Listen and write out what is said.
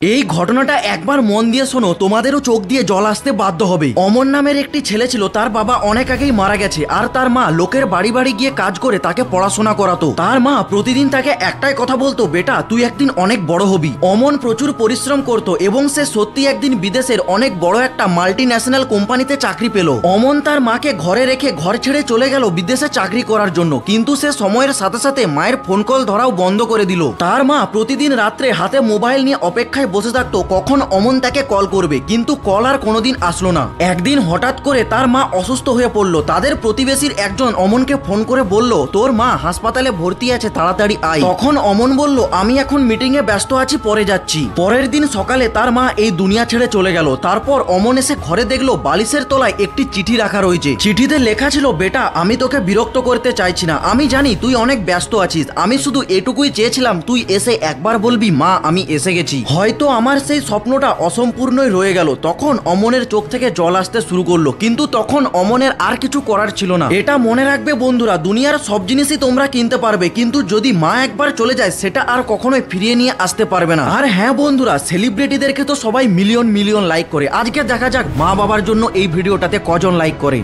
এই ঘটনাটা একবার মন দিয়ে শোনো, তোমাদেরও চোখ দিয়ে জল আসতে বাধ্য হবে। অমর নামের একটি ছেলে ছিল, তার বাবা অনেক আগেই মারা গেছে আর তার মা লোকের বাড়ি বাড়ি গিয়ে কাজ করে তাকে পড়াশোনা করাতো। তার মা প্রতিদিন তাকে একটাই কথা বলতো, বেটা তুই একদিন অনেক বড় হবি। অমন প্রচুর পরিশ্রম করত এবং সে সত্যি একদিন বিদেশের অনেক বড় একটা মাল্টি ন্যাশনাল কোম্পানিতে চাকরি পেল। অমন তার মাকে ঘরে রেখে ঘর ছেড়ে চলে গেল বিদেশে চাকরি করার জন্য, কিন্তু সে সময়ের সাথে সাথে মায়ের ফোন কল ধরাও বন্ধ করে দিল। তার মা প্রতিদিন রাত্রে হাতে মোবাইল নিয়ে অপেক্ষায় বসে থাকতো কখন অমন তাকে কল করবে, কিন্তু কল আর কোনোদিন আসলো না। একদিন হঠাৎ করে তার মা অসুস্থ হয়ে পড়লো। তাদের প্রতিবেশীর একজন অমনকে ফোন করে বলল, তোর মা হাসপাতালে ভর্তি আছে, তাড়াতাড়ি আয়। তখন অমন বলল, আমি এখন মিটিং এ ব্যস্ত আছি, পরে যাচ্ছি। পরের দিন সকালে তার মা এই দুনিয়া ছেড়ে চলে গেল। তারপর অমন এসে ঘরে দেখলো বালিশের তলায় একটি চিঠি রাখা রয়েছে। চিঠিতে লেখা ছিল, বেটা আমি তোকে বিরক্ত করতে চাইছি না, আমি জানি তুই অনেক ব্যস্ত আছিস, আমি শুধু এটুকুই চেয়েছিলাম তুই এসে একবার বলবি মা আমি এসে গেছি। হয়তো আমার সেই স্বপ্নটা অসম্পূর্ণই রয়ে গেল। তখন অমনের চোখ থেকে জল আসতে শুরু করলো, কিন্তু তখন অমনের আর কিছু করার ছিল না। এটা মনে রাখবে বন্ধুরা, দুনিয়ার সব জিনিসই তোমরা কিনতে পারবে, কিন্তু যদি মা একবার চলে যায় সেটা আর কখনোই ফিরিয়ে নিয়ে আসতে পারবে না। আর হ্যাঁ বন্ধুরা, সেলিব্রিটিদেরকে তো সবাই মিলিয়ন মিলিয়ন লাইক করে। আজকে দেখা যাক মা বাবার জন্য এই ভিডিওটাতে কজন লাইক করে।